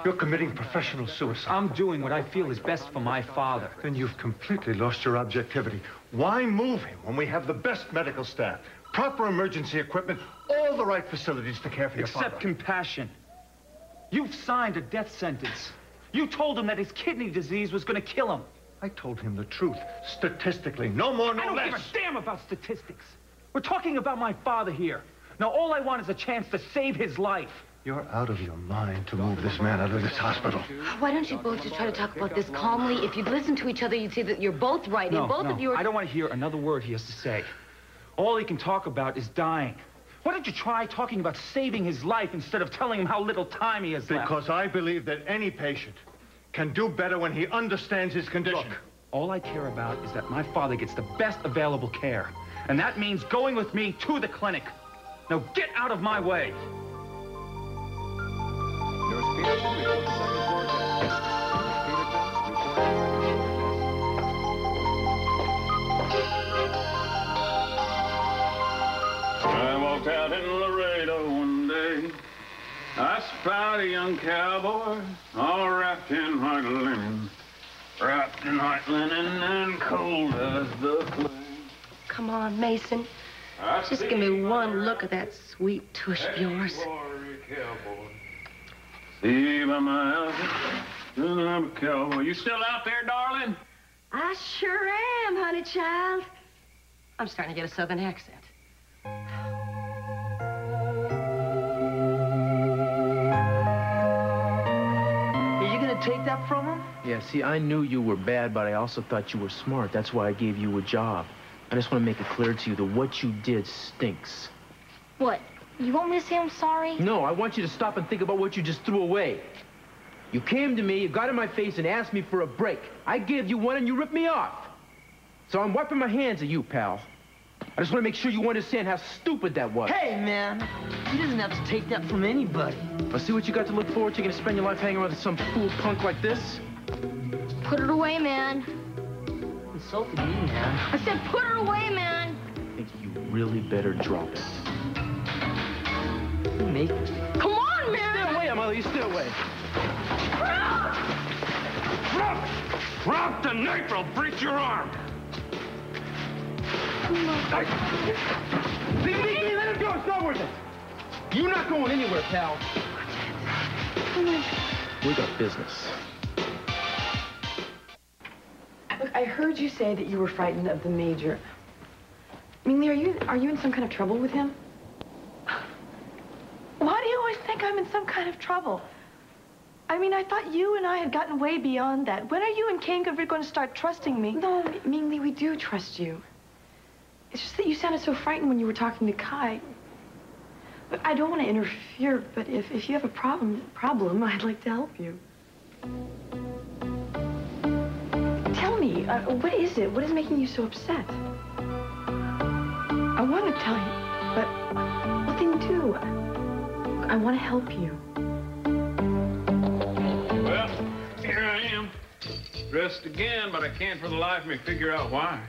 You're committing professional suicide. I'm doing what I feel is best for my father. Then you've completely lost your objectivity. Why move him when we have the best medical staff, proper emergency equipment, all the right facilities to care for your father? Accept compassion. You've signed a death sentence. You told him that his kidney disease was going to kill him. I told him the truth, statistically, no more, no less. I don't give a damn about statistics. We're talking about my father here. Now, all I want is a chance to save his life. You're out of your mind to move this man out of this hospital. Why don't you both just try to talk about this calmly? If you'd listen to each other, you'd see that you're both right, and both of you are... I don't want to hear another word he has to say. All he can talk about is dying. Why don't you try talking about saving his life instead of telling him how little time he has left? Because I believe that any patient can do better when he understands his condition. Look, all I care about is that my father gets the best available care. And that means going with me to the clinic. Now get out of my way. I walked out in Laredo one day. I spied a young cowboy, all wrapped in white linen. Wrapped in white linen and cold as the flame. Come on, Mason. Just give me one look at that sweet tush of yours. See by my outfit, I'm a cowboy. You still out there, darling? I sure am, honey child. I'm starting to get a southern accent. Are you gonna take that from him? Yeah, see, I knew you were bad, but I also thought you were smart. That's why I gave you a job. I just want to make it clear to you that what you did stinks. What? You want me to say I'm sorry? No, I want you to stop and think about what you just threw away. You came to me, you got in my face and asked me for a break. I gave you one and you ripped me off. So I'm wiping my hands at you, pal. I just want to make sure you understand how stupid that was. Hey, man. He doesn't have to take that from anybody. Well, see what you got to look forward to? You're going to spend your life hanging around with some fool punk like this? Put it away, man. Insulted me, man. I said put her away, man. I think you really better drop it. Me? Come on, man. Stay away, Emily. Stay away. Drop the knife, I'll break your arm. Leave me, let him go. It's not worth it. You're not going anywhere, pal. We got business. Look, I heard you say that you were frightened of the major. Mingli, are you in some kind of trouble with him? Why do you always think I'm in some kind of trouble? I mean, I thought you and I had gotten way beyond that. When are you and King going to start trusting me? No, Mingli, we do trust you. It's just that you sounded so frightened when you were talking to Kai. Look, I don't want to interfere, but if you have a problem, I'd like to help you. Tell me, what is it? What is making you so upset? I want to tell you, but what then do? I want to help you. Well, here I am. Dressed again, but I can't for the life of me figure out why.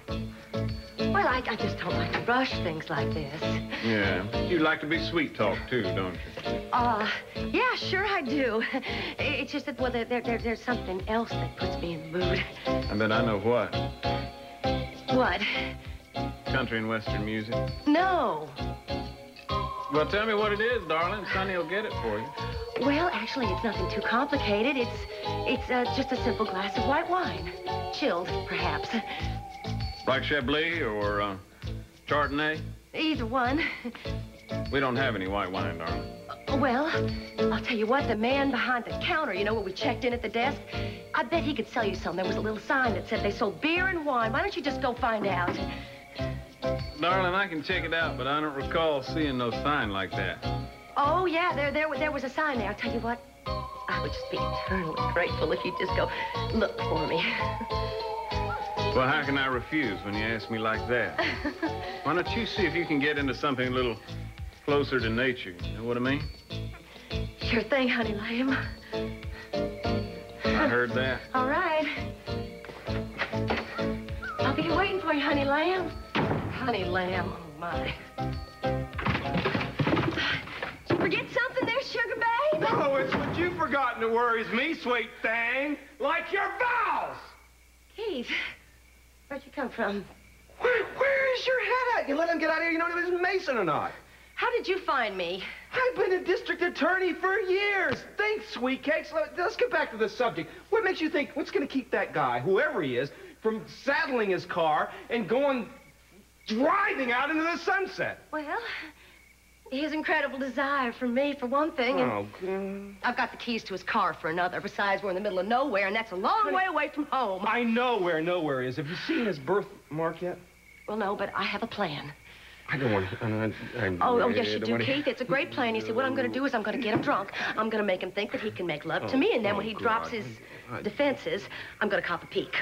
Well, I just don't like to rush things like this. Yeah, you like to be sweet-talked, too, don't you? Yeah, sure I do. It's just that, well, there's something else that puts me in the mood. I bet I know what. What? Country and Western music. No. Well, tell me what it is, darling. Sonny will get it for you. Well, actually, it's nothing too complicated. It's just a simple glass of white wine. Chilled, perhaps. Like Chablis or Chardonnay? Either one. We don't have any white wine, darling. Well, I'll tell you what, the man behind the counter, you know, when we checked in at the desk, I bet he could sell you some. There was a little sign that said they sold beer and wine. Why don't you just go find out? Darling, I can check it out, but I don't recall seeing no sign like that. Oh, yeah, there was a sign there. I'll tell you what, I would just be eternally grateful if you'd just go look for me. Well, how can I refuse when you ask me like that? Why don't you see if you can get into something a little closer to nature, you know what I mean? Sure thing, honey lamb. I heard that. All right. I'll be waiting for you, honey lamb. Honey lamb, oh my. Did you forget something there, sugar babe? No, it's what you forgot, nothing that worries me, sweet thing, like your vows. Keith, where'd you come from? Where is your head at? You let him get out of here, you know if it was Mason or not. How did you find me? I've been a district attorney for years. Think, sweet cakes. Let's get back to the subject. What makes you think, what's going to keep that guy, whoever he is, from saddling his car and going driving out into the sunset? Well, his incredible desire for me, for one thing. Oh, and I've got the keys to his car for another. Besides, we're in the middle of nowhere, and that's a long way away from home. I know where nowhere is. Have you seen his birthmark yet? Well, no, but I have a plan. I don't want to... Oh, yes, you do, Keith. It's a great plan. You see, what I'm going to do is I'm going to get him drunk. I'm going to make him think that he can make love to me, and then when he drops his defenses, I'm going to cop a peek.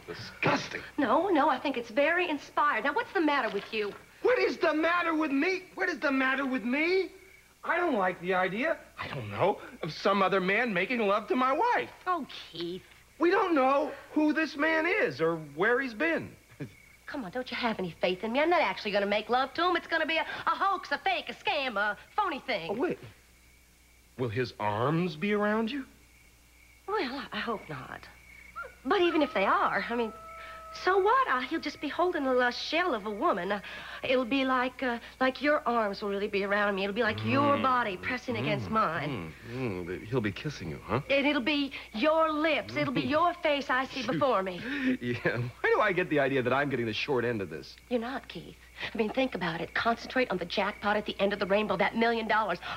This is disgusting. No, I think it's very inspired. Now, what's the matter with you? What is the matter with me? What is the matter with me? I don't like the idea, I don't know, of some other man making love to my wife. Oh, Keith. We don't know who this man is or where he's been. Come on, don't you have any faith in me? I'm not actually going to make love to him. It's going to be a hoax, a fake, a scam, a phony thing. Oh, wait. Will his arms be around you? Well, I hope not. But even if they are, I mean, so what? He'll just be holding a shell of a woman. It'll be like your arms will really be around me. It'll be like your body pressing against mine. He'll be kissing you, huh? And it'll be your lips. It'll be your face I see before me. Yeah. Why do I get the idea that I'm getting the short end of this? You're not, Keith. I mean, think about it. Concentrate on the jackpot at the end of the rainbow, that $1 million.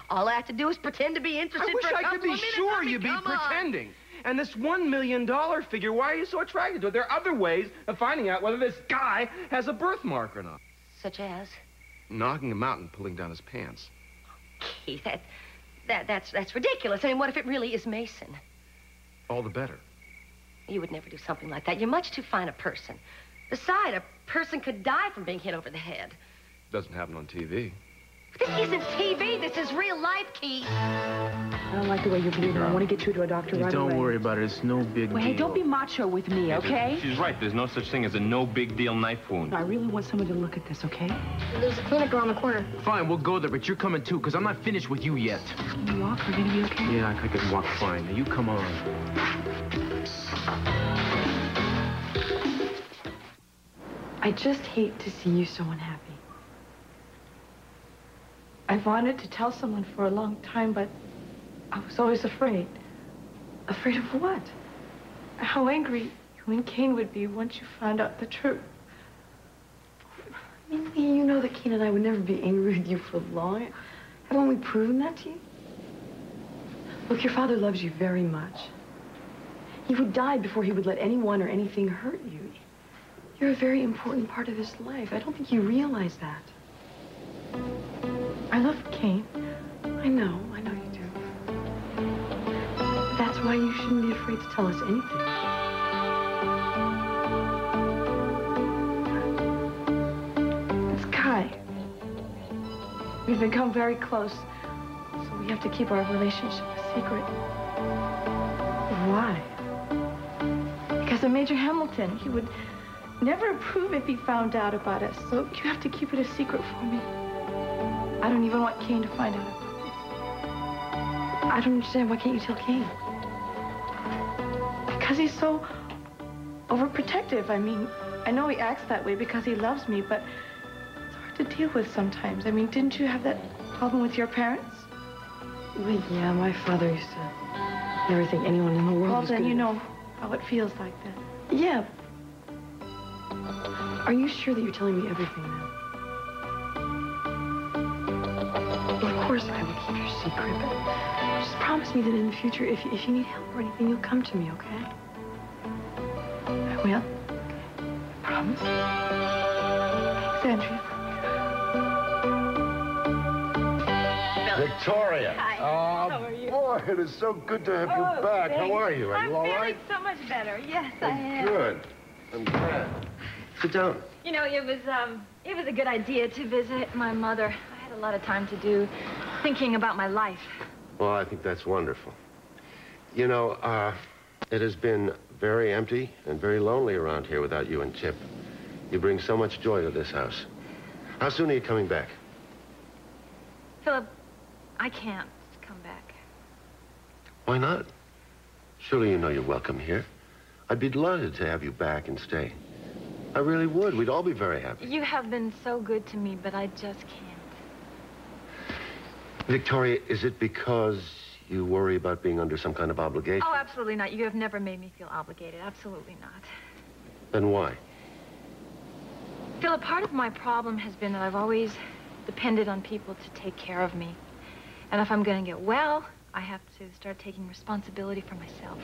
All I have to do is pretend to be interested for a couple of minutes. I wish I could be sure you'd be pretending. And this $1 million figure, why are you so attracted to it? There are other ways of finding out whether this guy has a birthmark or not. Such as? Knocking him out and pulling down his pants. Keith, that's ridiculous. I mean, what if it really is Mason? All the better. You would never do something like that. You're much too fine a person. Besides, a person could die from being hit over the head. Doesn't happen on TV. This isn't TV. This is real life, Keith. I don't like the way you're bleeding. I want to get you to a doctor right away. Don't worry about it. It's no big deal. Hey, don't be macho with me, okay? She's right. There's no such thing as a no big deal knife wound. I really want someone to look at this, okay? There's a clinic around the corner. Fine, we'll go there, but you're coming too, because I'm not finished with you yet. Can you walk? Are you going to be okay? Yeah, I can walk fine. Now, you come on. I just hate to see you so unhappy. I've wanted to tell someone for a long time, but I was always afraid. Afraid of what? How angry you and Kane would be once you found out the truth. I mean, you know that Kane and I would never be angry with you for long. Haven't we proven that to you? Look, your father loves you very much. He would die before he would let anyone or anything hurt you. You're a very important part of his life. I don't think you realize that. I love Kane. I know you do. That's why you shouldn't be afraid to tell us anything. It's Kai. We've become very close, so we have to keep our relationship a secret. Why? Because of Major Hamilton. He would never approve if he found out about us, so you have to keep it a secret for me. I don't even want Kane to find out about this. I don't understand. Why can't you tell Kane? Because he's so overprotective. I mean, I know he acts that way because he loves me, but it's hard to deal with sometimes. I mean, didn't you have that problem with your parents? Well, yeah, my father used to never think anyone in the world was good. Well, then you know how it feels like that. Yeah. Are you sure that you're telling me everything now? Of course I will keep your secret, but just promise me that in the future, if you need help or anything, you'll come to me, okay? I will. Okay. Promise. Thanks, Andrea. Victoria. Hi. How are you? Boy, it is so good to have you back. Thanks. How are you? Are you all right? I'm feeling so much better. Yes, I am. Good. I'm glad. Sit down. You know, it was a good idea to visit my mother. I had a lot of time to do thinking about my life. Well, I think that's wonderful. You know, it has been very empty and very lonely around here without you and Chip. You bring so much joy to this house. How soon are you coming back? Philip, I can't come back. Why not? Surely you know you're welcome here. I'd be delighted to have you back and stay. I really would. We'd all be very happy. You have been so good to me, but I just can't. Victoria, is it because you worry about being under some kind of obligation? Oh, absolutely not. You have never made me feel obligated. Absolutely not. Then why? Philip, part of my problem has been that I've always depended on people to take care of me. And if I'm going to get well, I have to start taking responsibility for myself.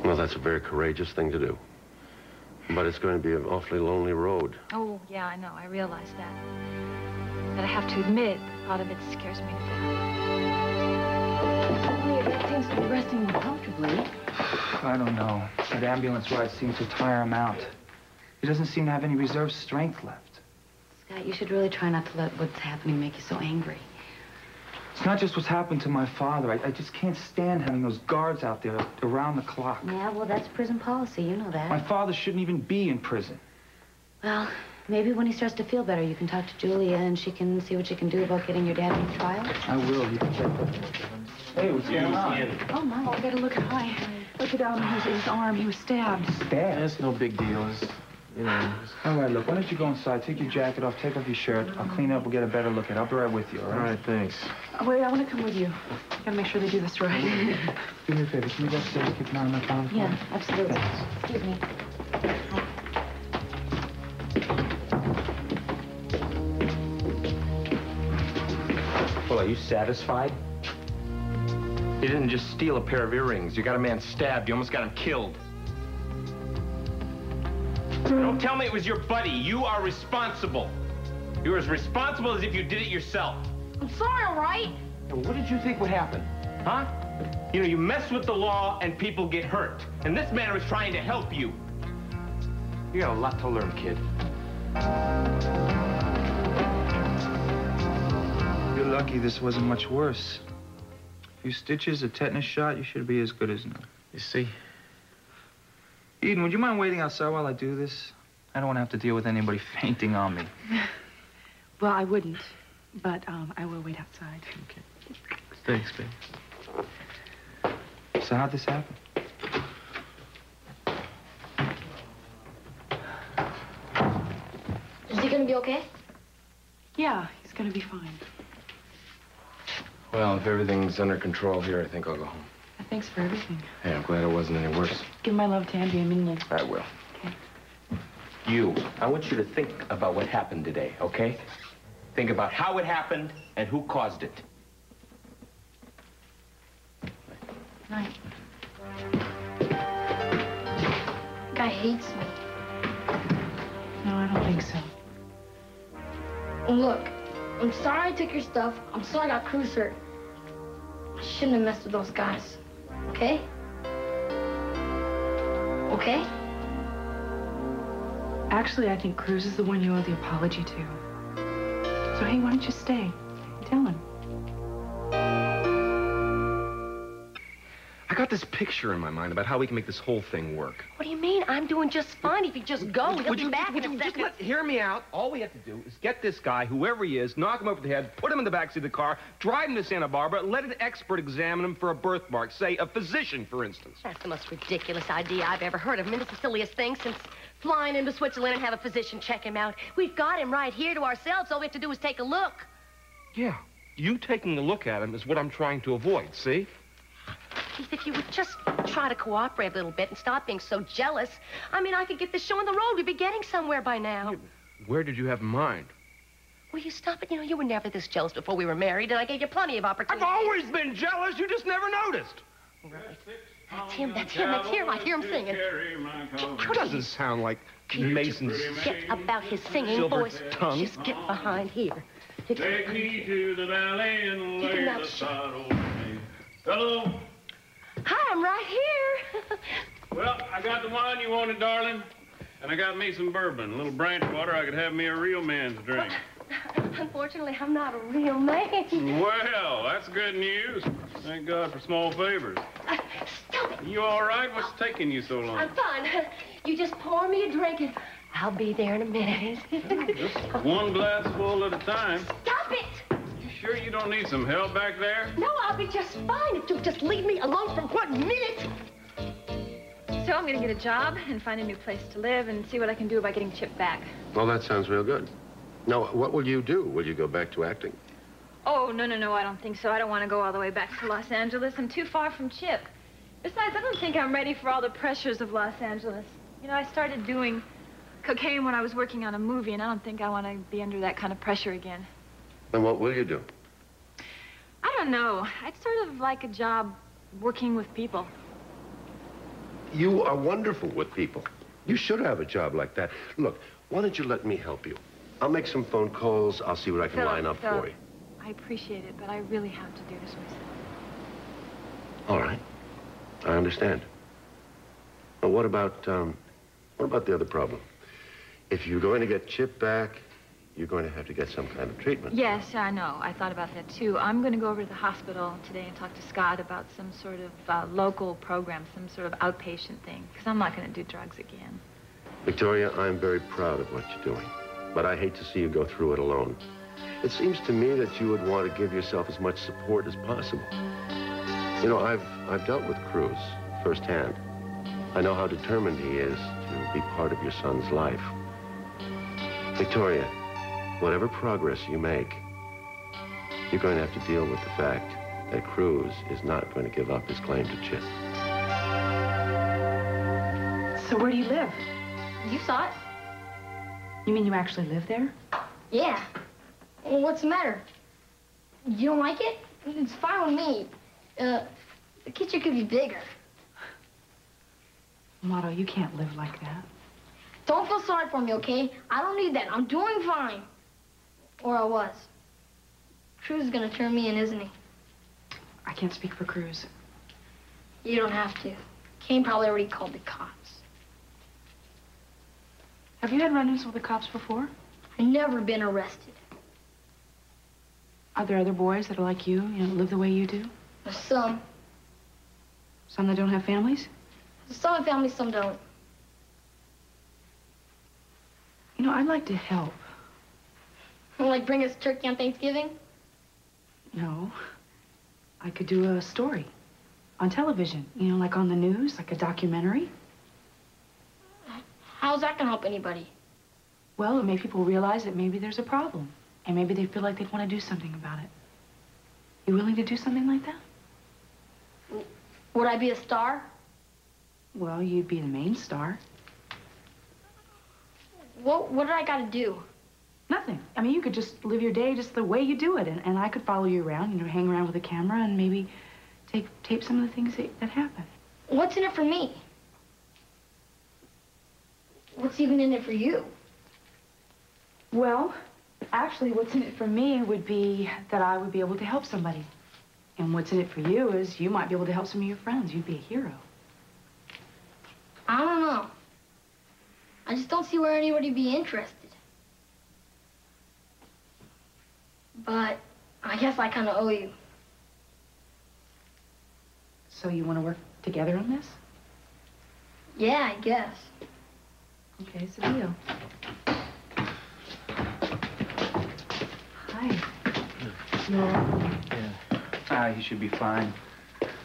Well, that's a very courageous thing to do. But it's going to be an awfully lonely road. Oh, yeah, I know. I realize that. But I have to admit, the thought of it scares me to death. That seems to be resting more comfortably. I don't know. That ambulance ride seems to tire him out. He doesn't seem to have any reserve strength left. Scott, you should really try not to let what's happening make you so angry. It's not just what's happened to my father. I just can't stand having those guards out there around the clock. Yeah, well, that's prison policy. You know that. My father shouldn't even be in prison. Well, maybe when he starts to feel better, you can talk to Julia and she can see what she can do about getting your dad in the trial. I will. You can check that. Hey, what's going on? Oh, my. Oh, I gotta look at Look at his arm. He was stabbed. Stabbed? That's no big deal. It's, you know. All right, look, why don't you go inside, take your jacket off, take off your shirt. I'll clean up, we'll get a better look at it. I'll be right with you, all right? All right, thanks. Wait, I want to come with you. Gotta make sure they do this right. Do me a favor, can you go upstairs, keep an eye on my phone? Yeah, absolutely. Excuse me. Well, are you satisfied? You didn't just steal a pair of earrings. You got a man stabbed. You almost got him killed. Don't tell me it was your buddy. You are responsible. You're as responsible as if you did it yourself. I'm sorry, all right? What did you think would happen? Huh? You know, you mess with the law and people get hurt. And this man was trying to help you. You got a lot to learn, kid. You're lucky this wasn't much worse. A few stitches, a tetanus shot, you should be as good as new. You see? Eden, would you mind waiting outside while I do this? I don't want to have to deal with anybody fainting on me. Well, I wouldn't, but I will wait outside. Okay. Thanks, babe. So how'd this happen? Is he gonna be okay? Yeah, he's gonna be fine. Well, if everything's under control here, I think I'll go home. Thanks for everything. Hey, I'm glad it wasn't any worse. Give my love to Andy and Mingling. I will. Okay. You, I want you to think about what happened today, okay? Think about how it happened and who caused it. Night. Guy hates me. No, I don't think so. Look, I'm sorry I took your stuff. I'm sorry I got Cruz hurt. I shouldn't have messed with those guys. Okay? Okay? Actually, I think Cruz is the one you owe the apology to. So, hey, why don't you stay? Tell him. I got this picture in my mind about how we can make this whole thing work. What do you mean? I'm doing just fine if you just go. He'll be back in a just second. hear me out? All we have to do is get this guy, whoever he is, knock him over the head, put him in the backseat of the car, drive him to Santa Barbara, let an expert examine him for a birthmark. Say, a physician, for instance. That's the most ridiculous idea I've ever heard of. I mean, it's the silliest thing since flying into Switzerland and have a physician check him out. We've got him right here to ourselves. All we have to do is take a look. Yeah, you taking a look at him is what I'm trying to avoid, see? Keith, if you would just try to cooperate a little bit and stop being so jealous, I mean, I could get this show on the road. We'd be getting somewhere by now. Where did you have in mind? Will you stop it? You know, you were never this jealous before we were married, and I gave you plenty of opportunities. I've always been jealous. You just never noticed. Right. That's him, that's him, that's him. I hear him singing. It doesn't sound like Mason's Forget about his singing silver voice. tongue. Just get behind here. Take me to the valley and lay the sod over me. Hello? Hi, I'm right here. Well, I got the wine you wanted, darling. And I got me some bourbon, a little branch water I could have me a real man's drink. Unfortunately, I'm not a real man. Well, that's good news. Thank God for small favors. Stop it. You all right? What's taking you so long? I'm fine. You just pour me a drink and I'll be there in a minute. Just one glass full at a time. Stop it! You sure you don't need some help back there? No, I'll be just fine if you'll just leave me alone for 1 minute. So I'm gonna get a job and find a new place to live and see what I can do about getting Chip back. Well, that sounds real good. Now, what will you do? Will you go back to acting? Oh, no, I don't think so. I don't want to go all the way back to Los Angeles. I'm too far from Chip. Besides, I don't think I'm ready for all the pressures of Los Angeles. You know, I started doing cocaine when I was working on a movie, and I don't think I want to be under that kind of pressure again. Then what will you do? I don't know. I'd sort of like a job working with people. You are wonderful with people. You should have a job like that. Look, why don't you let me help you? I'll make some phone calls. I'll see what I can line up for you. I appreciate it, but I really have to do this myself. All right. I understand. But what about the other problem? If you're going to get Chip back, you're going to have to get some kind of treatment. Yes, I know. I thought about that, too. I'm going to go over to the hospital today and talk to Scott about some sort of local program, some sort of outpatient thing, because I'm not going to do drugs again. Victoria, I'm very proud of what you're doing, but I hate to see you go through it alone. It seems to me that you would want to give yourself as much support as possible. You know, I've dealt with Cruz firsthand. I know how determined he is to be part of your son's life. Victoria, whatever progress you make, you're going to have to deal with the fact that Cruz is not going to give up his claim to Chip. So where do you live? You saw it. You mean you actually live there? Yeah. Well, what's the matter? You don't like it? It's fine with me. The kitchen could be bigger. Motto, you can't live like that. Don't feel sorry for me, okay? I don't need that. I'm doing fine. Or I was. Cruz is gonna turn me in, isn't he? I can't speak for Cruz. You don't have to. Kane probably already called the cops. Have you had run-ins with the cops before? I've never been arrested. Are there other boys that are like you know, live the way you do? Some. Some that don't have families? Some have families, some don't. You know, I'd like to help. Like bring us turkey on Thanksgiving? No. I could do a story on television, you know, like on the news, like a documentary. How's that gonna help anybody? Well, it'll make people realize that maybe there's a problem, and maybe they feel like they'd want to do something about it. You willing to do something like that? Would I be a star? Well, you'd be the main star. What do I gotta do? Nothing. I mean, you could just live your day just the way you do it, and I could follow you around, you know, hang around with a camera and maybe tape some of the things that happen. What's in it for me? What's even in it for you? Well, actually, what's in it for me would be that I would be able to help somebody. And what's in it for you is you might be able to help some of your friends. You'd be a hero. I don't know. I just don't see where anybody would be interested. But I guess I kind of owe you. So you want to work together on this? Yeah, I guess. Okay, it's a deal. Hi. Yeah. He should be fine.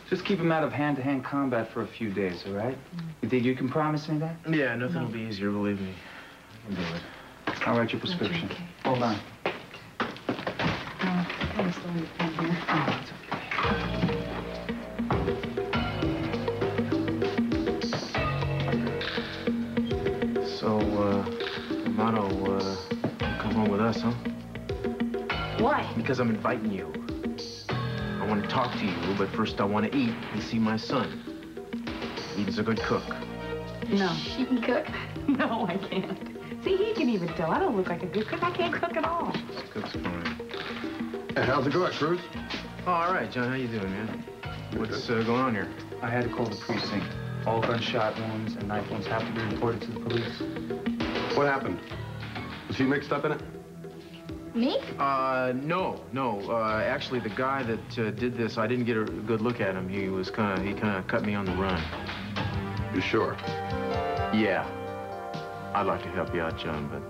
Just keep him out of hand-to-hand combat for a few days, all right? You think you can promise me that? Yeah, nothing will be easier, believe me. I can do it. I'll write your prescription. Okay. Hold on. Kind of slowly down here. Oh, it's okay. So, Amato, come home with us, huh? Why? Because I'm inviting you. I want to talk to you, but first I want to eat and see my son. He's a good cook. No. She can cook? No, I can't. See, he can even tell. I don't look like a good cook. I can't cook at all. This cook's fine. Hey, how's it going, Cruz? Oh, all right, John. How you doing, man? What's going on here? I had to call the precinct. All gunshot wounds and knife wounds have to be reported to the police. What happened? Was he mixed up in it? Me? No. Actually, the guy that did this, I didn't get a good look at him. He kind of cut me on the run. You sure? Yeah. I'd like to help you out, John, but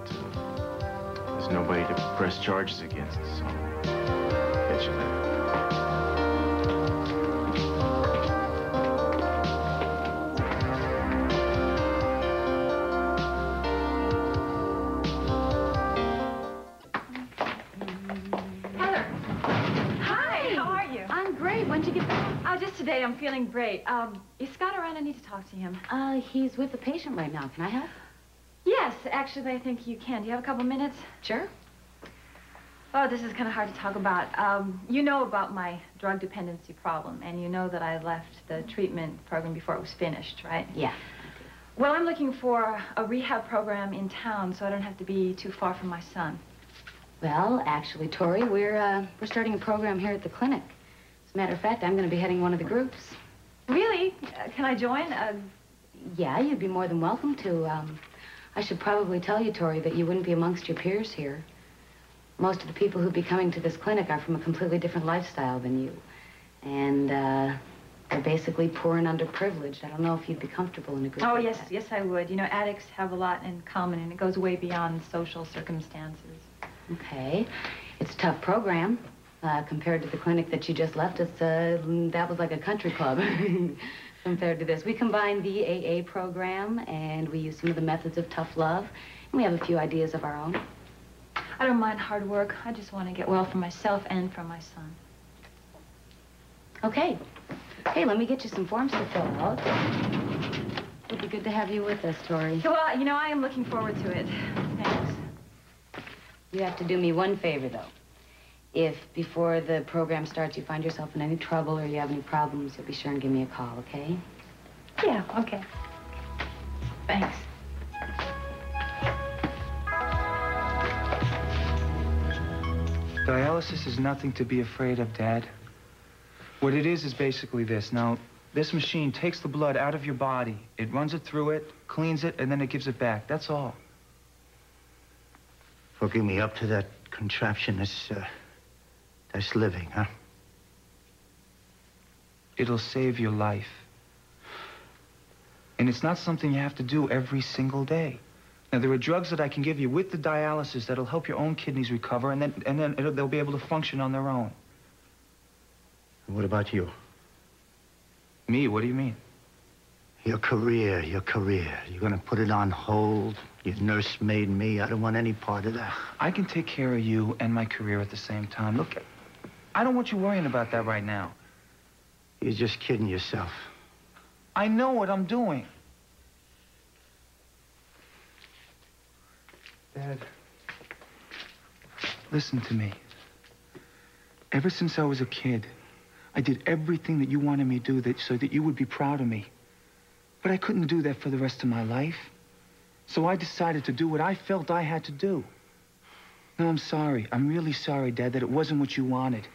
there's nobody to press charges against, so... catch you later. When'd you get back? Just today. I'm feeling great. Is Scott around? I need to talk to him. He's with the patient right now. Can I help? Yes, actually, I think you can. Do you have a couple minutes? Sure. Oh, this is kind of hard to talk about. You know about my drug dependency problem, and you know that I left the treatment program before it was finished, right? Yeah. Well, I'm looking for a rehab program in town so I don't have to be too far from my son. Well, actually, Tori, we're starting a program here at the clinic. As a matter of fact, I'm going to be heading one of the groups. Really? Can I join? Yeah, you'd be more than welcome to. I should probably tell you, Tori, that you wouldn't be amongst your peers here. Most of the people who'd be coming to this clinic are from a completely different lifestyle than you. And, they're basically poor and underprivileged. I don't know if you'd be comfortable in a group like that. Yes, I would. You know, addicts have a lot in common, and it goes way beyond social circumstances. Okay. It's a tough program. Compared to the clinic that you just left us, that was like a country club compared to this. We combine the AA program, and we use some of the methods of tough love, and we have a few ideas of our own. I don't mind hard work. I just want to get well for myself and for my son. Okay. Hey, let me get you some forms to fill out. It'd be good to have you with us, Tori. Well, you know, I am looking forward to it. Thanks. You have to do me one favor, though. If before the program starts you find yourself in any trouble or you have any problems, you'll be sure and give me a call, okay? Yeah, okay. Thanks. Dialysis is nothing to be afraid of, Dad. What it is basically this. Now, this machine takes the blood out of your body. It runs it through it, cleans it, and then it gives it back. That's all. Hooking me up to that contraption that's living, huh? It'll save your life. And it's not something you have to do every single day. Now, there are drugs that I can give you with the dialysis that'll help your own kidneys recover, and then they'll be able to function on their own. And what about you? Me? What do you mean? Your career. You're gonna put it on hold. You nursemaid me. I don't want any part of that. I can take care of you and my career at the same time. Look, I don't want you worrying about that right now. You're just kidding yourself. I know what I'm doing. Dad, listen to me. Ever since I was a kid, I did everything that you wanted me to do so that you would be proud of me. But I couldn't do that for the rest of my life. So I decided to do what I felt I had to do. No, I'm sorry. I'm really sorry, Dad, that it wasn't what you wanted.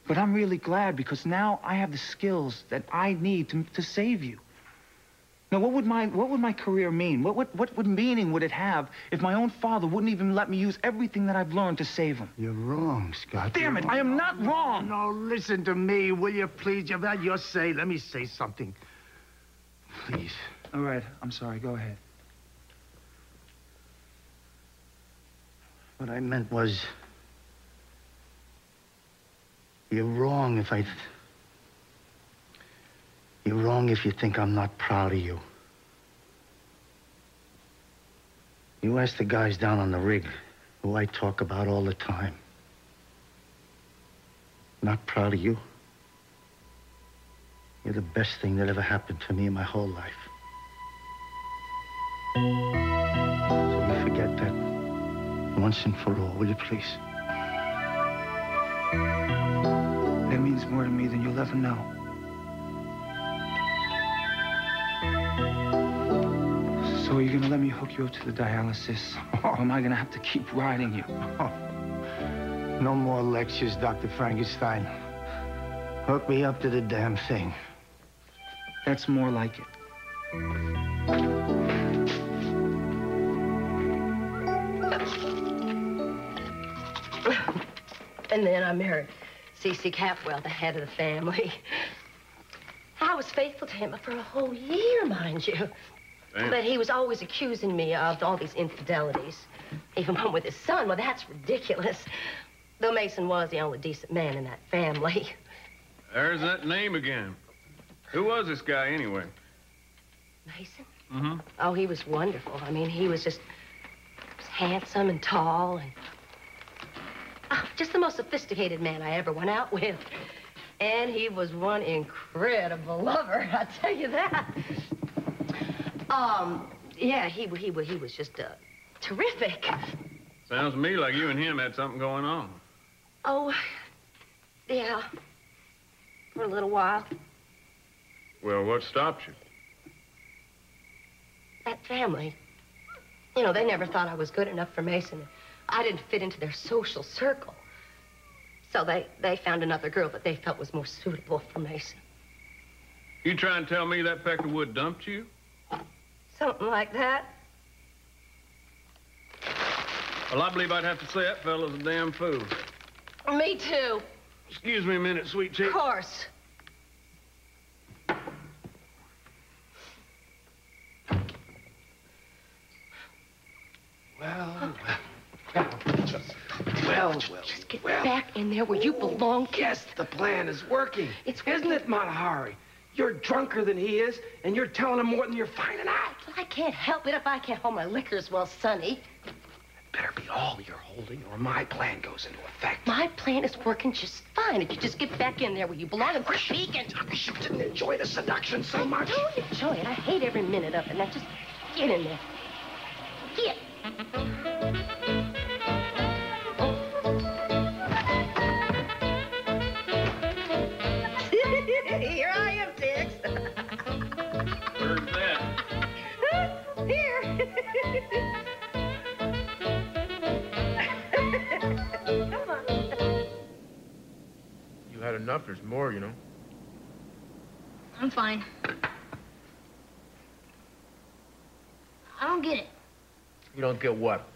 But I'm really glad because now I have the skills that I need to save you. Now, what would my career mean? What meaning would it have if my own father wouldn't even let me use everything that I've learned to save him? You're wrong, Scott. Damn it, I am not wrong. No, listen to me, will you please? You've had your say. Let me say something. Please. All right, I'm sorry. Go ahead. What I meant was, you're wrong if you're wrong if you think I'm not proud of you. You ask the guys down on the rig, who I talk about all the time. Not proud of you? You're the best thing that ever happened to me in my whole life. So you forget that once and for all, will you please? That means more to me than you'll ever know. So are you gonna let me hook you up to the dialysis? Or am I gonna have to keep riding you? Oh. No more lectures, Dr. Frankenstein. Hook me up to the damn thing. That's more like it. And then I married C.C. Capwell, the head of the family. I was faithful to him for a whole year, mind you. Damn. But he was always accusing me of all these infidelities. Even one with his son. Well, that's ridiculous. Though Mason was the only decent man in that family. There's that name again. Who was this guy, anyway? Mason? Mm-hmm. Oh, he was wonderful. I mean, he was just handsome and tall and... just the most sophisticated man I ever went out with. And he was one incredible lover, I'll tell you that. Yeah, he was just terrific. Sounds to me like you and him had something going on. Oh, yeah. For a little while. Well, what stopped you? That family. You know, they never thought I was good enough for Mason. I didn't fit into their social circle. So they found another girl that they felt was more suitable for Mason. You trying to tell me that peck of wood dumped you? Something like that. Well, I believe I'd have to say that fella's a damn fool. Me too. Excuse me a minute, sweet cheek. Of course. Just get back in there where you belong. Yes, the plan is working. Isn't it, Matahari? You're drunker than he is, and you're telling him more than you're finding out. Well, I can't help it if I can't hold my liquor as well, Sonny. It better be all you're holding, or my plan goes into effect. My plan is working just fine if you just get back in there where you belong and quit speaking. You didn't enjoy the seduction so much. I don't enjoy it. I hate every minute of it. Now just get in there. Get. Here I am, Tex. Where's that? Here. Come on. You had enough. There's more, you know. I'm fine. I don't get it. You don't get what?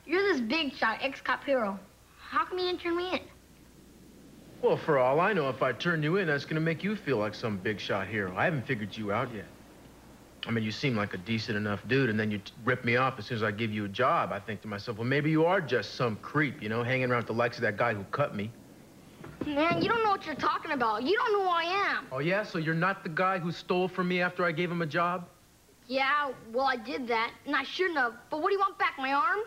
You're this big shot, ex-cop hero. How come you didn't turn me in? Well, for all I know, if I turn you in, that's gonna make you feel like some big shot hero. I haven't figured you out yet. I mean, you seem like a decent enough dude, and then you rip me off as soon as I give you a job. I think to myself, well, maybe you are just some creep, you know, hanging around with the likes of that guy who cut me. Man, you don't know what you're talking about. You don't know who I am. Oh, yeah? So you're not the guy who stole from me after I gave him a job? Yeah, well, I did that, and I shouldn't have. But what do you want back, my arm?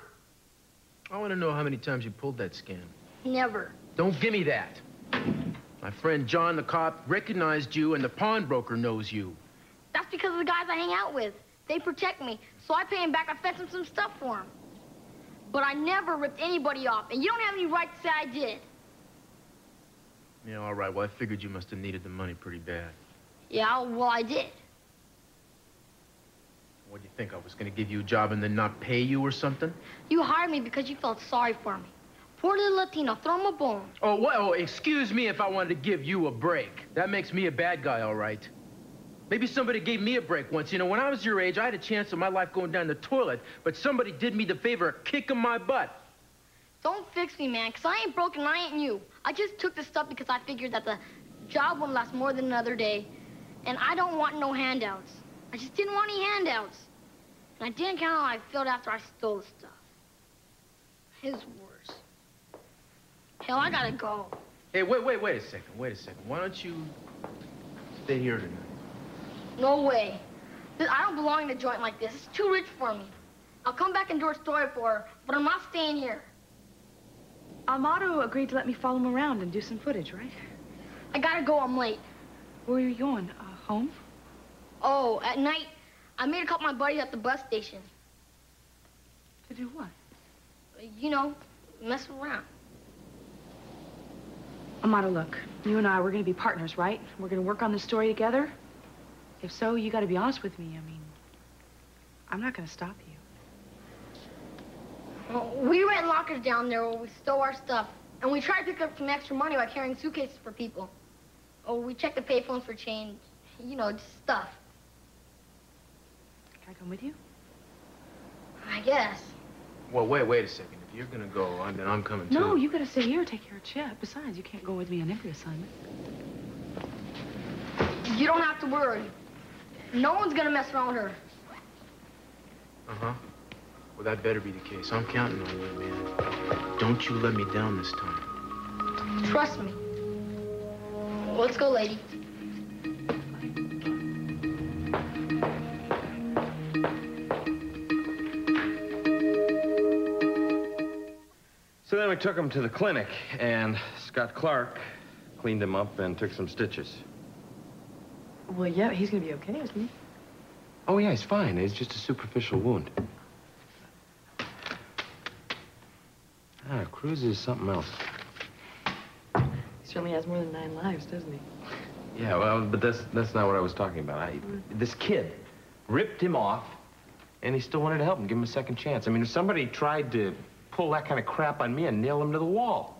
I want to know how many times you pulled that scam. Never. Don't give me that. My friend John, the cop, recognized you, and the pawnbroker knows you. That's because of the guys I hang out with. They protect me, so I pay him back. I fetch him some stuff for him. But I never ripped anybody off, and you don't have any right to say I did. Yeah, all right. Well, I figured you must have needed the money pretty bad. Yeah, well, I did. What do you think? I was going to give you a job and then not pay you or something? You hired me because you felt sorry for me. Poor little Latino, throw him a bone. Oh, what? Oh, excuse me if I wanted to give you a break. That makes me a bad guy, all right. Maybe somebody gave me a break once. You know, when I was your age, I had a chance of my life going down the toilet, but somebody did me the favor of kicking my butt. Don't fix me, man, because I ain't broken, I ain't you. I just took this stuff because I figured that the job wouldn't last more than another day, and I don't want no handouts. I just didn't want any handouts. And I didn't count how I felt after I stole the stuff. His worse. Hell, I gotta go. Hey, wait a second. Why don't you stay here tonight? No way. I don't belong in a joint like this. It's too rich for me. I'll come back and do a story for her, but I'm not staying here. Amato agreed to let me follow him around and do some footage, right? I gotta go, I'm late. Where are you going? Home? Oh, at night, I made a couple of my buddies at the bus station. To do what? You know, mess around. Amato, look, you and I, we're gonna be partners, right? We're gonna work on this story together. If so, you gotta be honest with me. I mean, I'm not gonna stop you. Well, we rent lockers down there where we stole our stuff. And we tried to pick up some extra money by carrying suitcases for people. Or we checked the payphones for change. You know, just stuff. Can I come with you? I guess. Well, wait a second. If you're gonna go, then I'm coming too. No, you gotta stay here and take care of Chip. Besides, you can't go with me on every assignment. You don't have to worry. No one's gonna mess around with her. Uh-huh. Well, that better be the case. I'm counting on you, man. Don't you let me down this time. Trust me. Let's go, lady. So then we took him to the clinic, and Scott Clark cleaned him up and took some stitches. Well, yeah, he's gonna be okay, isn't he? Oh, yeah, he's fine. It's just a superficial wound. Ah, Cruz is something else. He certainly has more than 9 lives, doesn't he? Yeah, well, but that's not what I was talking about. This kid ripped him off, and he still wanted to help him, give him a second chance. I mean, if somebody tried to pull that kind of crap on me and nail him to the wall.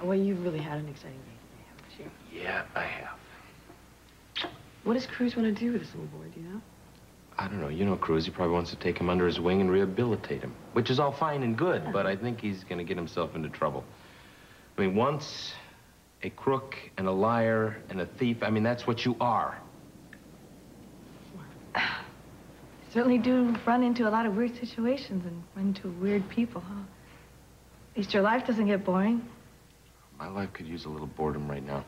Well, you've really had an exciting day today, haven't you? Yeah, I have. What does Cruz want to do with this little boy, do you know? I don't know. You know Cruz, he probably wants to take him under his wing and rehabilitate him, which is all fine and good, but I think he's going to get himself into trouble. I mean, once a crook and a liar and a thief, I mean, that's what you are. You certainly do run into a lot of weird situations and run into weird people, huh? At least your life doesn't get boring. My life could use a little boredom right now.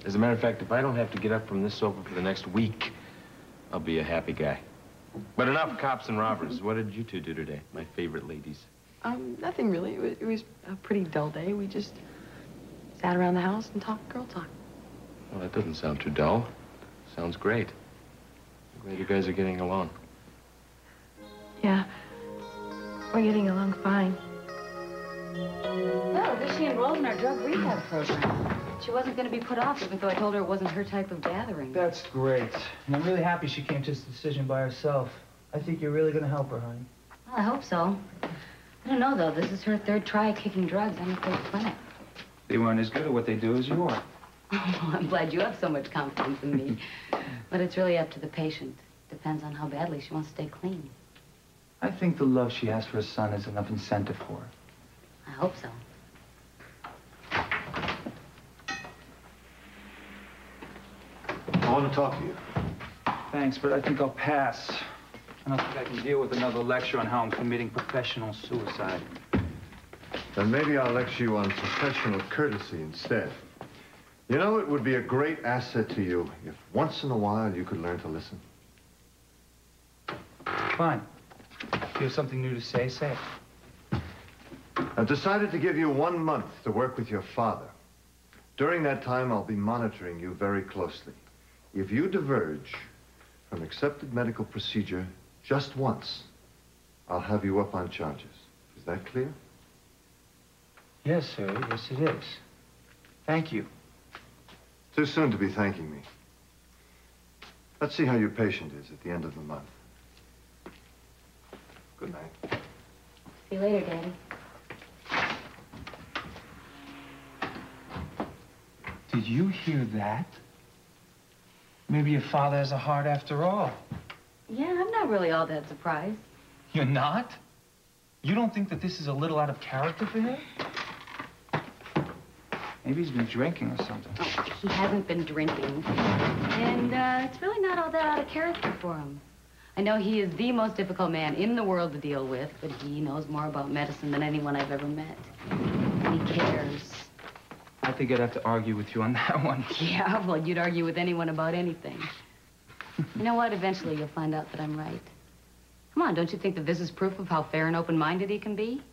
As a matter of fact, if I don't have to get up from this sofa for the next week, I'll be a happy guy. But enough cops and robbers. What did you two do today, my favorite ladies? Nothing really. It was a pretty dull day. We just sat around the house and talked girl talk. Well, that doesn't sound too dull. Sounds great. I'm glad you guys are getting along. Yeah, we're getting along fine. Well, was she enrolled in our drug rehab program? She wasn't going to be put off, even though I told her it wasn't her type of gathering. That's great. And I'm really happy she came to this decision by herself. I think you're really going to help her, honey. Well, I hope so. I don't know, though. This is her 3rd try kicking drugs on the 3rd clinic. They weren't as good at what they do as you are. Oh, I'm glad you have so much confidence in me. But it's really up to the patient. Depends on how badly she wants to stay clean. I think the love she has for her son is enough incentive for her. I hope so. I want to talk to you. Thanks, but I think I'll pass. I don't think I can deal with another lecture on how I'm committing professional suicide. Then maybe I'll lecture you on professional courtesy instead. You know, it would be a great asset to you if once in a while you could learn to listen. Fine. If you have something new to say, say it. I've decided to give you 1 month to work with your father. During that time, I'll be monitoring you very closely. If you diverge from accepted medical procedure just once, I'll have you up on charges. Is that clear? Yes, sir. Yes, it is. Thank you. Too soon to be thanking me. Let's see how your patient is at the end of the month. Good night. See you later, Daddy. Did you hear that? Maybe your father has a heart after all. Yeah, I'm not really all that surprised. You're not? You don't think that this is a little out of character for him? Maybe he's been drinking or something. Oh, he hasn't been drinking. And it's really not all that out of character for him. I know he is the most difficult man in the world to deal with, but he knows more about medicine than anyone I've ever met. And he cares. I think I'd have to argue with you on that one. Yeah, well, you'd argue with anyone about anything. You know what? Eventually you'll find out that I'm right. Come on, don't you think that this is proof of how fair and open-minded he can be?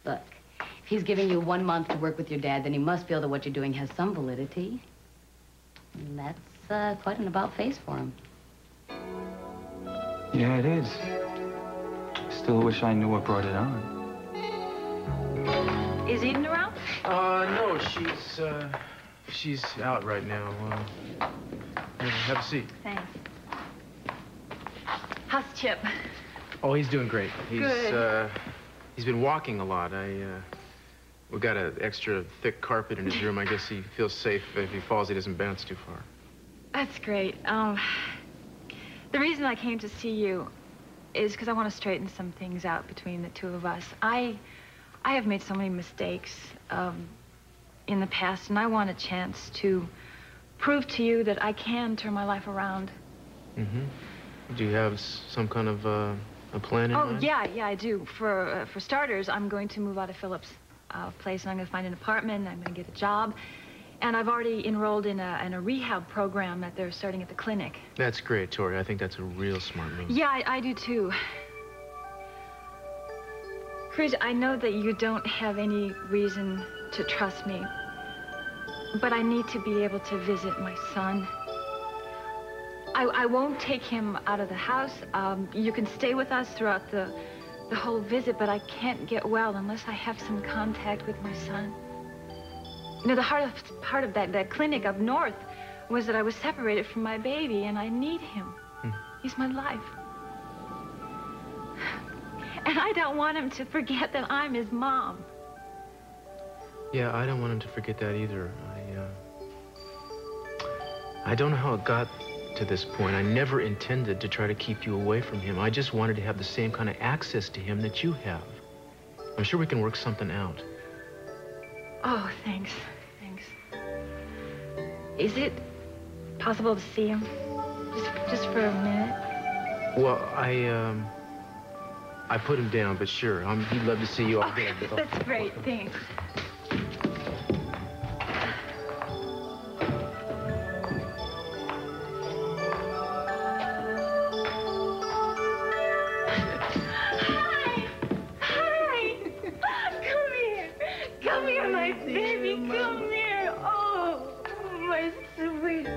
Look, if he's giving you 1 month to work with your dad, then he must feel that what you're doing has some validity. And that's quite an about-face for him. Yeah, it is. Still wish I knew what brought it on. Is Eden around? No, she's out right now. Have a seat. Thanks. How's Chip? Oh, he's doing great. Good. He's been walking a lot. We got an extra thick carpet in his room. I guess he feels safe. If he falls, he doesn't bounce too far. That's great. The reason I came to see you is because I want to straighten some things out between the two of us. I have made so many mistakes in the past, and I want a chance to prove to you that I can turn my life around. Mm-hmm. Do you have some kind of a plan in mind? Yeah, I do. For starters, I'm going to move out of Philip's place, and I'm going to find an apartment, I'm going to get a job. And I've already enrolled in a rehab program that they're starting at the clinic. That's great, Tori. I think that's a real smart move. Yeah, I do too. Cruz, I know that you don't have any reason to trust me, but I need to be able to visit my son. I won't take him out of the house. You can stay with us throughout the whole visit, but I can't get well unless I have some contact with my son. You know, the hardest part of that clinic up north was that I was separated from my baby, and I need him. He's my life. And I don't want him to forget that I'm his mom. Yeah, I don't want him to forget that either. I don't know how it got to this point. I never intended to try to keep you away from him. I just wanted to have the same kind of access to him that you have. I'm sure we can work something out. Oh, thanks. Is it possible to see him? Just for a minute? Well, I put him down, but sure, he'd love to see you all day. That's great, thanks. Come here, my baby, come here. Oh, my sweet.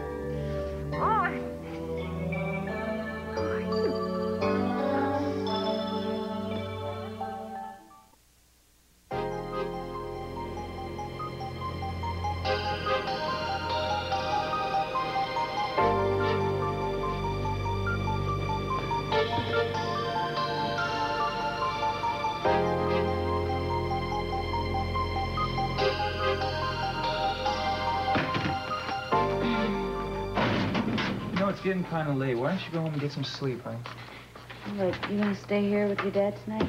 It's getting kind of late. Why don't you go home and get some sleep, huh? Look, you gonna stay here with your dad tonight?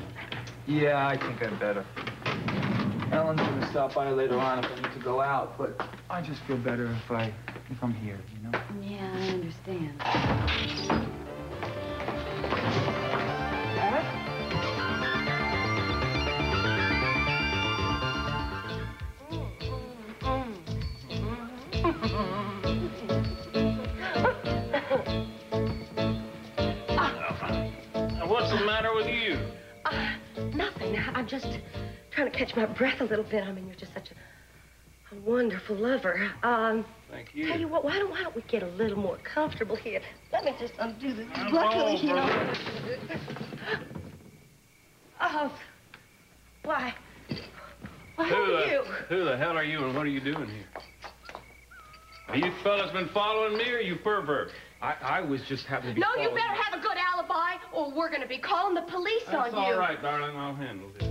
Yeah, I think I'd better. Ellen's gonna stop by later on if I need to go out, but I just feel better if I'm here, you know? Yeah, I understand. What's the matter with you? Nothing. I'm just trying to catch my breath a little bit. I mean, you're just such a wonderful lover. Thank you. Tell you what, why don't we get a little more comfortable here? Let me just undo this. I'm Luckily, all you know. for Oh, why? Well, who are you? Who the hell are you and what are you doing here? Are you fellas been following me or you pervert? I was just happening to be No, you following better have a good alibi or we're going to be calling the police That's on you. all right, darling. I'll handle this.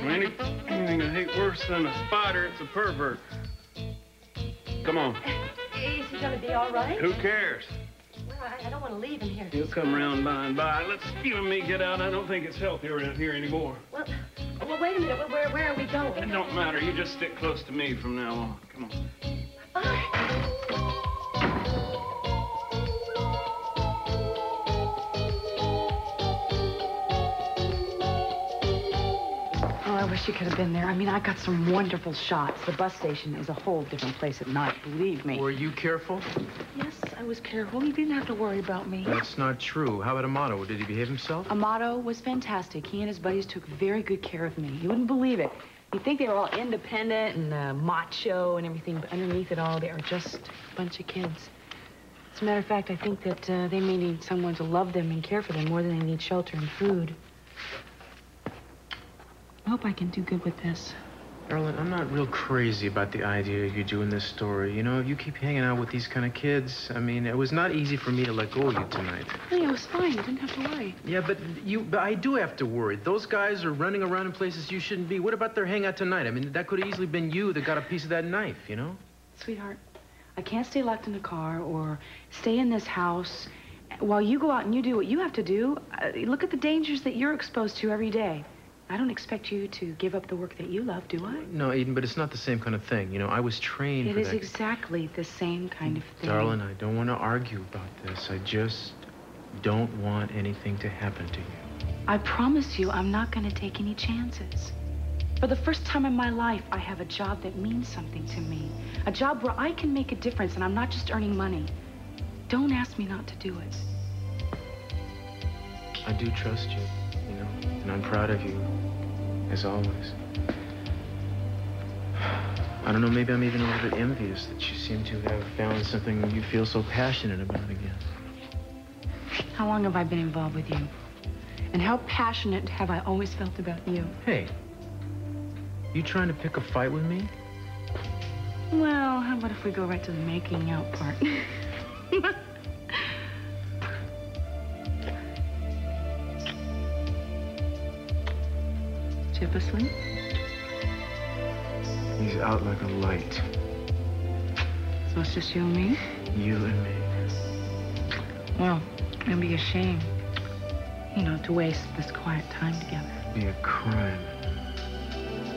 Anything I hate worse than a spider, it's a pervert. Come on. Is he going to be all right? Who cares? Well, I don't want to leave him here. He'll come around by and by. Let's you and me get out. I don't think it's healthy around here anymore. Well, wait a minute. Where are we going? It don't matter. You just stick close to me from now on. Come on. All right. I wish you could have been there. I mean, I got some wonderful shots. The bus station is a whole different place at night, believe me. Were you careful? Yes, I was careful. You didn't have to worry about me. That's not true. How about Amato? Did he behave himself? Amato was fantastic. He and his buddies took very good care of me. You wouldn't believe it. You'd think they were all independent and macho and everything, but underneath it all, they are just a bunch of kids. As a matter of fact, I think that they may need someone to love them and care for them more than they need shelter and food. I hope I can do good with this. Erlen, I'm not real crazy about the idea of you doing this story. You know, if you keep hanging out with these kind of kids, I mean, it was not easy for me to let go of you tonight. Hey, it was fine. You didn't have to worry. Yeah, but I do have to worry. Those guys are running around in places you shouldn't be. What about their hangout tonight? I mean, that could have easily been you that got a piece of that knife, you know? Sweetheart, I can't stay locked in the car or stay in this house while you go out and you do what you have to do. Look at the dangers that you're exposed to every day. I don't expect you to give up the work that you love, do I? No, Eden, but it's not the same kind of thing. You know, I was trained for that. It is exactly the same kind of thing. Darling, I don't want to argue about this. I just don't want anything to happen to you. I promise you I'm not going to take any chances. For the first time in my life, I have a job that means something to me. A job where I can make a difference and I'm not just earning money. Don't ask me not to do it. I do trust you, you know, and I'm proud of you, as always. I don't know, maybe I'm even a little bit envious that you seem to have found something you feel so passionate about again. How long have I been involved with you? And how passionate have I always felt about you? Hey, you trying to pick a fight with me? Well, how about if we go right to the making out part? Chip asleep? He's out like a light. So it's just you and me? You and me. Well, it'd be a shame, you know, to waste this quiet time together. It'd be a crime.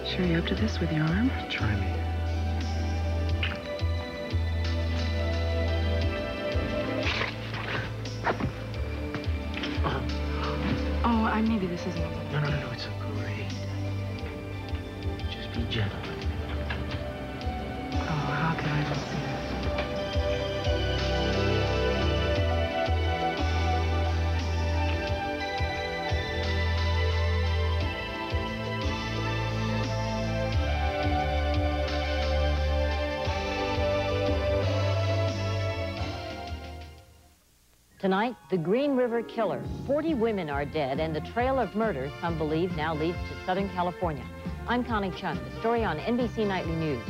Sure you're up to this with your arm? Try me. Oh, maybe this isn't. No, it's a great. Just be gentle. Oh, how can I resist? Tonight, the Green River Killer. 40 women are dead, and the trail of murder, some believe, now leads to Southern California. I'm Connie Chung. The story on NBC Nightly News.